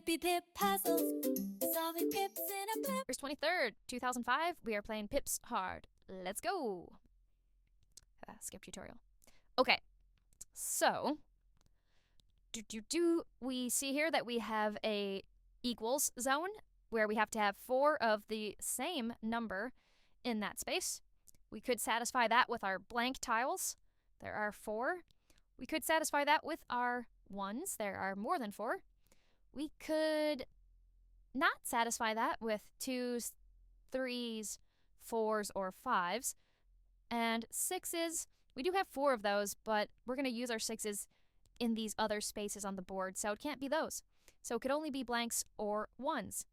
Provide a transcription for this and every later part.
BlippyPip puzzles, solving pips in a blip. August 23rd, 2005, we are playing Pips Hard. Let's go. Skip tutorial. Okay, so we see here that we have a equals zone where we have to have 4 of the same number in that space. We could satisfy that with our blank tiles. There are 4. We could satisfy that with our 1s. There are more than 4. We could not satisfy that with 2s, 3s, 4s, or 5s. And 6s, we do have 4 of those, but we're going to use our 6s in these other spaces on the board, so it can't be those. So it could only be blanks or 1s.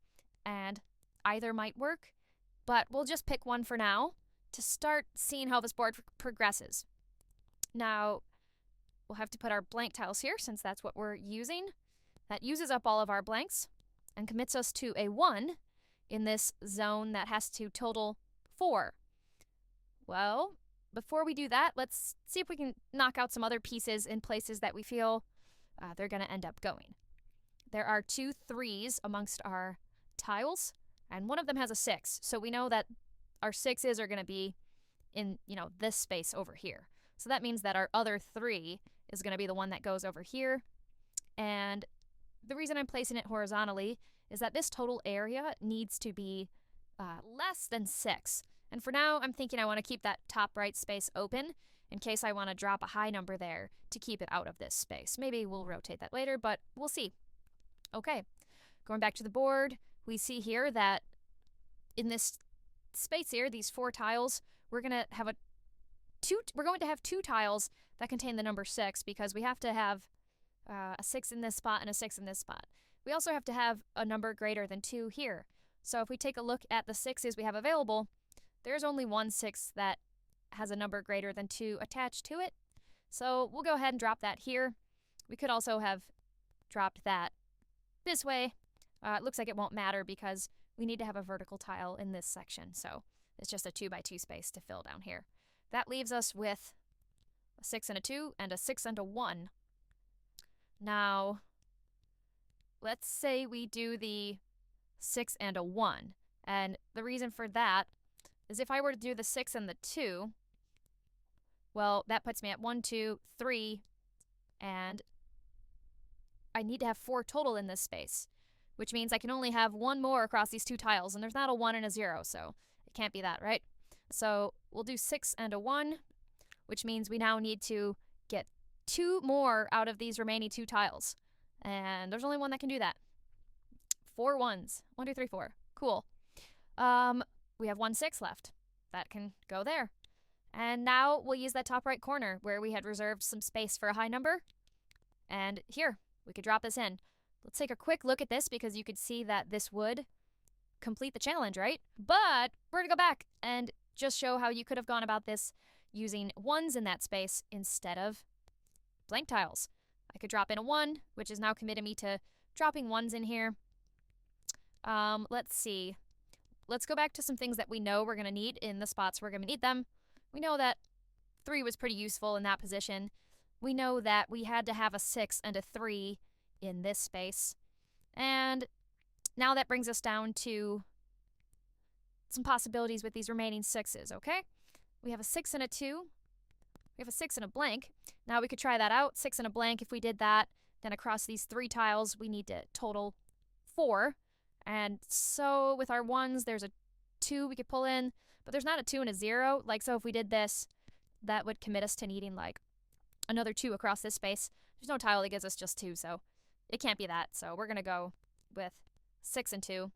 And either might work, but we'll just pick one for now to start seeing how this board progresses. Now, we'll have to put our blank tiles here since that's what we're using. That uses up all of our blanks and commits us to a 1 in this zone that has to total 4. Well, before we do that, let's see if we can knock out some other pieces in places that we feel they're going to end up going. There are 2 3s amongst our tiles, and one of them has a 6. So we know that our 6s are going to be in, this space over here. So that means that our other 3 is going to be the one that goes over here. And the reason I'm placing it horizontally is that this total area needs to be less than 6. And for now, I'm thinking I want to keep that top right space open in case I want to drop a high number there to keep it out of this space. Maybe we'll rotate that later, but we'll see. Okay, going back to the board, we see here that in this space here, these 4 tiles, we're going to have 2 tiles that contain the number 6 because we have to have a 6 in this spot and a 6 in this spot. We also have to have a number greater than 2 here. So if we take a look at the 6s we have available, there's only one 6 that has a number greater than 2 attached to it. So we'll go ahead and drop that here. We could also have dropped that this way. It looks like it won't matter because we need to have a vertical tile in this section. So it's just a 2x2 space to fill down here. That leaves us with a 6 and a 2 and a 6 and a 1. Now, let's say we do the 6 and a 1. And the reason for that is if I were to do the 6 and the 2, well, that puts me at 1, 2, 3, and I need to have 4 total in this space, which means I can only have 1 more across these 2 tiles, and there's not a 1 and a 0, so it can't be that, right? So we'll do 6 and a 1, which means we now need to get 2 more out of these remaining 2 tiles, and there's only one that can do that. 4 1s. 1, 2, 3, 4. Cool. We have 1 6 left. That can go there. And now we'll use that top right corner where we had reserved some space for a high number. And here, we could drop this in. Let's take a quick look at this because you could see that this would complete the challenge, right? But we're going to go back and just show how you could have gone about this using 1s in that space instead of blank tiles. I could drop in a 1, which is now committed me to dropping 1s in here. Let's see. Let's go back to some things that we know we're going to need in the spots we're going to need them. We know that 3 was pretty useful in that position. We know that we had to have a 6 and a 3 in this space. And now that brings us down to some possibilities with these remaining 6s, okay? We have a 6 and a 2. We have a 6 and a blank. Now we could try that out. 6 and a blank. If we did that, then across these 3 tiles, we need to total 4. And so with our 1s, there's a 2 we could pull in, but there's not a 2 and a 0. Like, so if we did this, that would commit us to needing, like, another 2 across this space. There's no tile that gives us just 2, so it can't be that. So we're going to go with 6 and 2.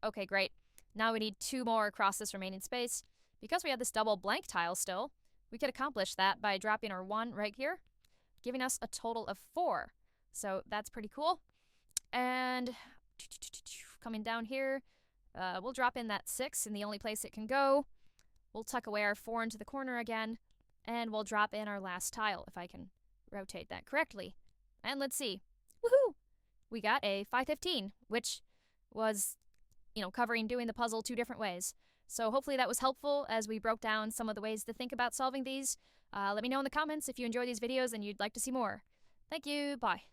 Okay, great. Now we need 2 more across this remaining space. Because we have this double blank tile still, we could accomplish that by dropping our 1 right here, giving us a total of 4. So that's pretty cool. And coming down here, we'll drop in that 6 in the only place it can go. We'll tuck away our 4 into the corner again, and we'll drop in our last tile, if I can rotate that correctly. And let's see. Woohoo! We got a 515, which was, covering doing the puzzle 2 different ways. So hopefully that was helpful as we broke down some of the ways to think about solving these. Let me know in the comments if you enjoy these videos and you'd like to see more. Thank you. Bye.